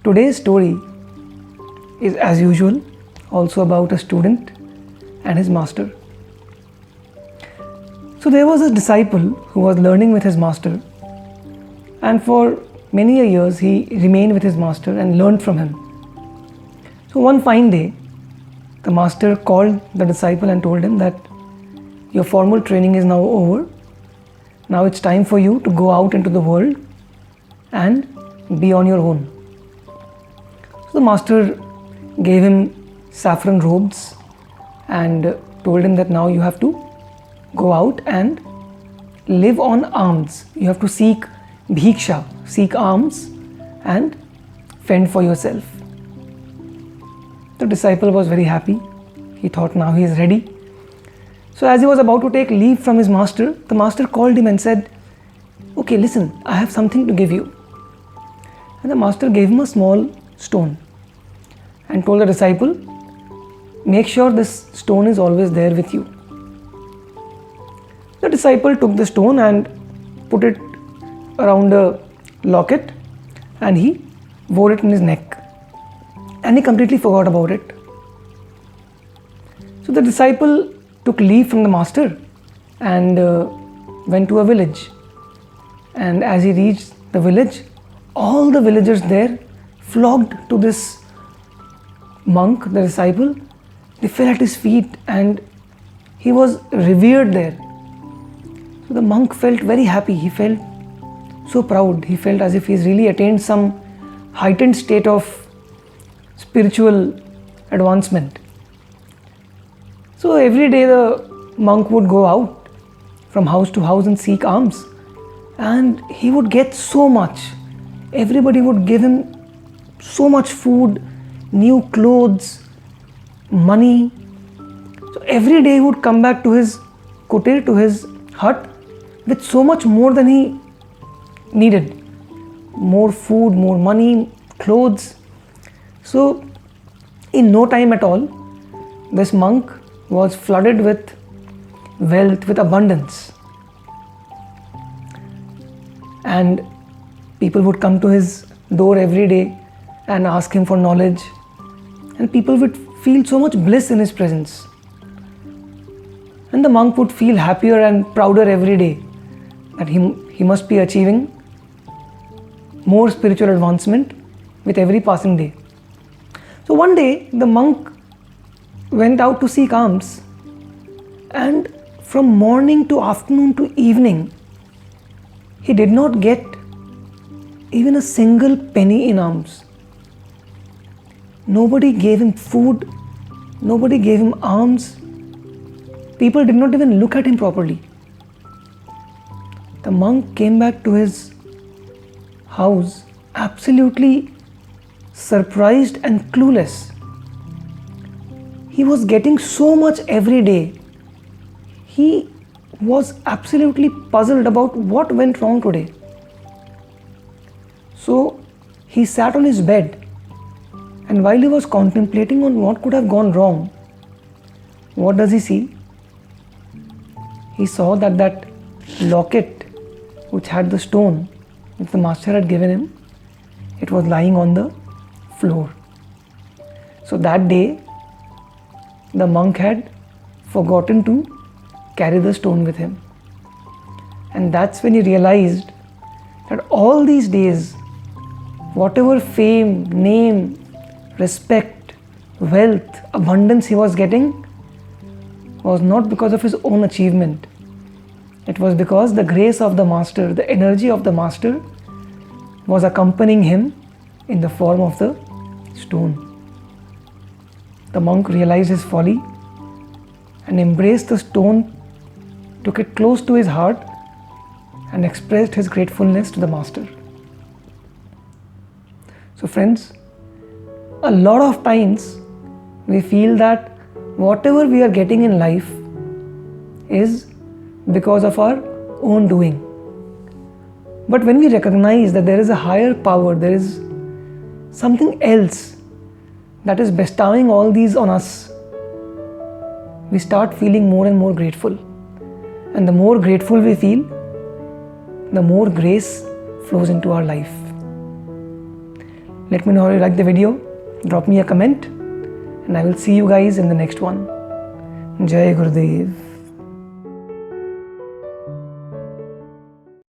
Today's story is, as usual, also about a student and his master. So there was a disciple who was learning with his master, and for many years he remained with his master and learned from him. So one fine day, the master called the disciple and told him that your formal training is now over. Now it's time for you to go out into the world and be on your own. So the master gave him saffron robes and told him that now you have to go out and live on alms. You have to seek bhiksha, seek alms and fend for yourself. The disciple was very happy. He thought now he is ready. So as he was about to take leave from his master, the master called him and said, "Okay, listen, I have something to give you." And the master gave him a small stone and told the disciple, "Make sure this stone is always there with you." The disciple took the stone and put it around a locket and he wore it in his neck, and he completely forgot about it. So the disciple took leave from the master and went to a village, and as he reached the village, all the villagers there flocked to this monk, the disciple. They fell at his feet and he was revered there. So the monk felt very happy. He felt so proud. He felt as if he's really attained some heightened state of spiritual advancement. So every day the monk would go out from house to house and seek alms, and he would get so much. Everybody would give him so much food, new clothes, money. So every day he would come back to his kutir, to his hut, with so much more than he needed. More food, more money, clothes. So in no time at all, this monk was flooded with wealth, with abundance. And people would come to his door every day and ask him for knowledge, and people would feel so much bliss in his presence. And the monk would feel happier and prouder every day that he must be achieving more spiritual advancement with every passing day. So one day the monk went out to seek alms, and from morning to afternoon to evening he did not get even a single penny in alms. Nobody gave him food, nobody gave him alms. People did not even look at him properly. The monk came back to his house absolutely surprised and clueless. He was getting so much every day. He was absolutely puzzled about what went wrong today. So he sat on his bed, and while he was contemplating on what could have gone wrong, what does he see? He saw that that locket which had the stone which the master had given him, it was lying on the floor. So that day the monk had forgotten to carry the stone with him. And that's when he realized that all these days, whatever fame, name, respect, wealth, abundance he was getting was not because of his own achievement. It was because the grace of the master, the energy of the master was accompanying him in the form of the stone. The monk realized his folly and embraced the stone, took it close to his heart and expressed his gratefulness to the master. So friends, a lot of times we feel that whatever we are getting in life is because of our own doing. But when we recognize that there is a higher power, there is something else that is bestowing all these on us, we start feeling more and more grateful. And the more grateful we feel, the more grace flows into our life. Let me know how you like the video. Drop me a comment, and I will see you guys in the next one. Jai Gurudev.